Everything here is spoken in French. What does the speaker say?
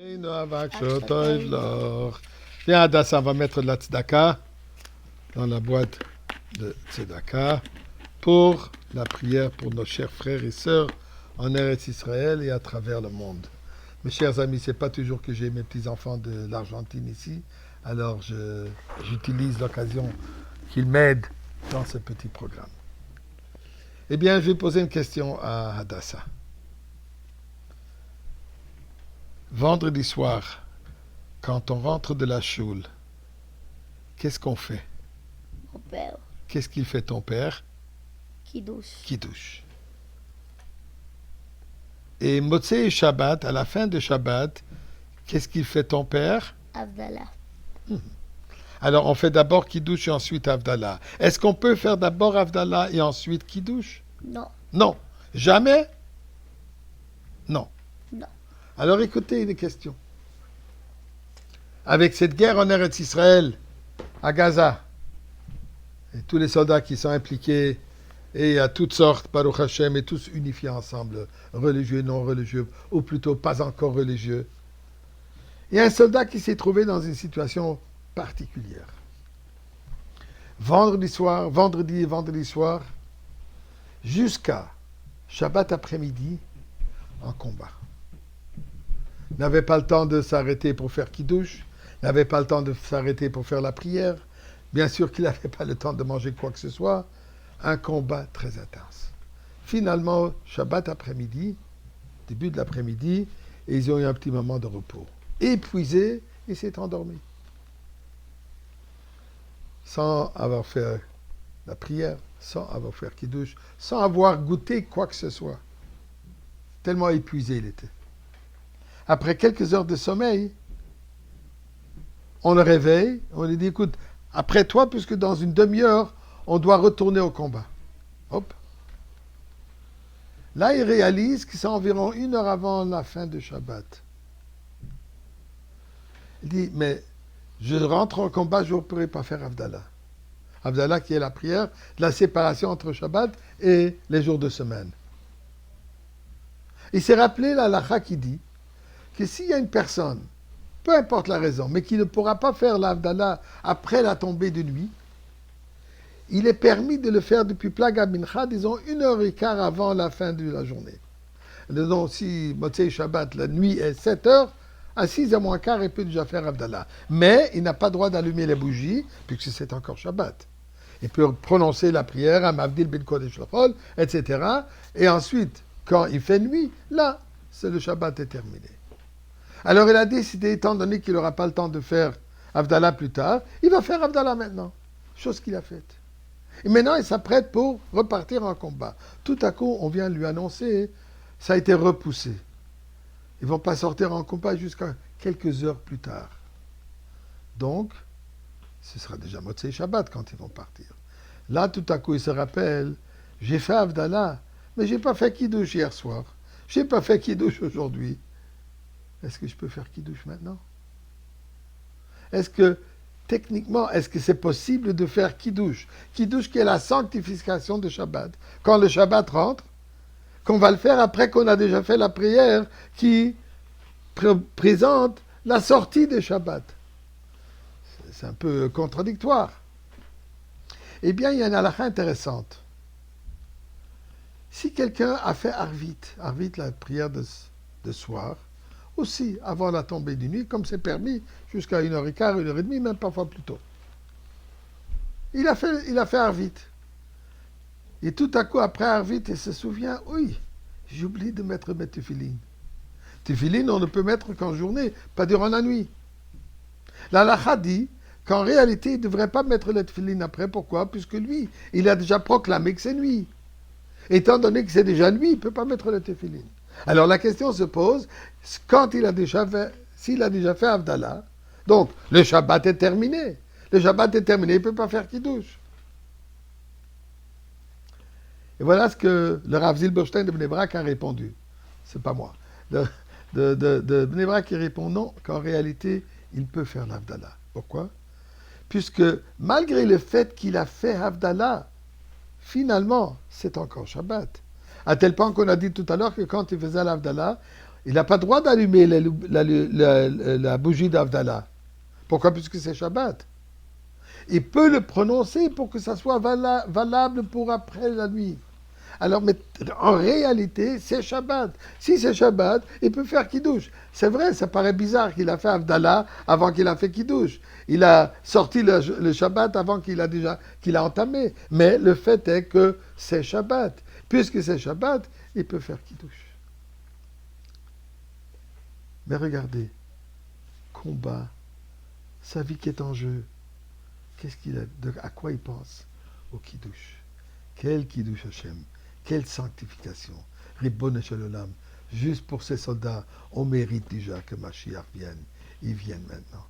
Viens, Adassa, on va mettre de la tzedaka dans la boîte de tzedaka pour la prière pour nos chers frères et sœurs en Eretz Israël et à travers le monde. Mes chers amis, c'est pas toujours que j'ai mes petits-enfants de l'Argentine ici, alors j'utilise l'occasion qu'ils m'aident dans ce petit programme. Eh bien, je vais poser une question à Adassa. Vendredi soir, quand on rentre de la choule, qu'est-ce qu'on fait? Mon père, Qu'est-ce qu'il fait ton père? Kiddush, Kiddush. Et Motzei Shabbat, à la fin de Shabbat, qu'est-ce qu'il fait ton père? Avdallah. Alors on fait d'abord Kiddush et ensuite Havdalah. Est-ce qu'on peut faire d'abord Havdalah et ensuite Kiddush? Non, Non. Jamais? Non. non. Alors écoutez les questions. Avec cette guerre en Eretz Israël, à Gaza, et tous les soldats qui sont impliqués, et à toutes sortes, Baruch Hashem, et tous unifiés ensemble, religieux, non religieux, ou plutôt pas encore religieux. Il y a un soldat qui s'est trouvé dans une situation particulière. Vendredi et vendredi soir, jusqu'à Shabbat après-midi, en combat. N'avait pas le temps de s'arrêter pour faire Kiddush, n'avait pas le temps de s'arrêter pour faire la prière. Bien sûr qu'il n'avait pas le temps de manger quoi que ce soit. Un combat très intense. Finalement, Shabbat après-midi, début de l'après-midi, et ils ont eu un petit moment de repos. Épuisé, il s'est endormi. Sans avoir fait la prière, sans avoir fait Kiddush, sans avoir goûté quoi que ce soit. Tellement épuisé il était. Après quelques heures de sommeil, on le réveille, on lui dit, écoute, après toi, puisque dans une demi-heure, on doit retourner au combat. Hop. Là, il réalise que c'est environ 1 heure avant la fin de Shabbat. Il dit, mais je rentre au combat, je ne pourrai pas faire Havdalah. Havdalah qui est la prière, la séparation entre Shabbat et les jours de semaine. Il s'est rappelé la halakha qui dit que s'il y a une personne, peu importe la raison, mais qui ne pourra pas faire l'Havdalah après la tombée de nuit, il est permis de le faire depuis Plaga Mincha, disons 1h15 avant la fin de la journée. Donc si Motzei Shabbat, la nuit est 7h, à 6h moins quart, il peut déjà faire Havdalah. Mais il n'a pas le droit d'allumer les bougies, puisque c'est encore Shabbat. Il peut prononcer la prière, Amavdil ben Kodesh Lachol, etc. Et ensuite, quand il fait nuit, là, le Shabbat est terminé. Alors il a décidé, étant donné qu'il n'aura pas le temps de faire Havdalah plus tard, il va faire Havdalah maintenant. Chose qu'il a faite. Et maintenant, il s'apprête pour repartir en combat. Tout à coup, on vient lui annoncer, ça a été repoussé. Ils ne vont pas sortir en combat jusqu'à quelques heures plus tard. Donc, ce sera déjà Motzei Shabbat quand ils vont partir. Là, tout à coup, il se rappelle, j'ai fait Havdalah, mais je n'ai pas fait Kiddush hier soir. Je n'ai pas fait Kiddush aujourd'hui. Est-ce que je peux faire Kiddush maintenant? Est-ce que, techniquement, est-ce que c'est possible de faire Kiddush? Kiddush qui est la sanctification de Shabbat. Quand le Shabbat rentre, qu'on va le faire après qu'on a déjà fait la prière qui présente la sortie de Shabbat. C'est un peu contradictoire. Eh bien, il y a une halakha intéressante. Si quelqu'un a fait Arvit, la prière de soir, aussi avant la tombée de nuit, comme c'est permis, jusqu'à 1h15, 1h30, même parfois plus tôt. Il a fait Arvit. Et tout à coup, après Arvit, il se souvient, oui, j'ai oublié de mettre mes tefilines. Tefilines, on ne peut mettre qu'en journée, pas durant la nuit. La halakha dit qu'en réalité, il ne devrait pas mettre les tefilines après. Pourquoi? Puisque lui, il a déjà proclamé que c'est nuit. Étant donné que c'est déjà nuit, il ne peut pas mettre les tefilines. Alors la question se pose, quand s'il a déjà fait Havdalah, donc le Shabbat est terminé. Le Shabbat est terminé, il ne peut pas faire Kiddush. Et voilà ce que le Rav Zilberstein de Bnei Brak a répondu. C'est pas moi. De Bnei Brak qui répond non, qu'en réalité, il peut faire l'Havdalah. Pourquoi? Puisque malgré le fait qu'il a fait Havdalah, finalement, c'est encore Shabbat. À tel point qu'on a dit tout à l'heure que quand il faisait l'Havdalah, Il n'a pas le droit d'allumer la bougie d'Avdallah. Pourquoi? Puisque c'est Shabbat. Il peut le prononcer pour que ça soit valable pour après la nuit. Alors, mais en réalité, c'est Shabbat. Si c'est Shabbat, il peut faire Kiddush. C'est vrai, ça paraît bizarre qu'il a fait Avdallah avant qu'il a fait Kiddush. Il a sorti le Shabbat avant qu'il a entamé. Mais le fait est que c'est Shabbat. Puisque c'est Shabbat, il peut faire Kiddush. Mais regardez, combat, sa vie qui est en jeu. Qu'est-ce qu'il a, à quoi il pense? Au Kiddush. Quel Kiddush Hashem. Quelle sanctification. Ribbon Shalom. Juste pour ces soldats, on mérite déjà que Mashiach vienne. Ils viennent maintenant.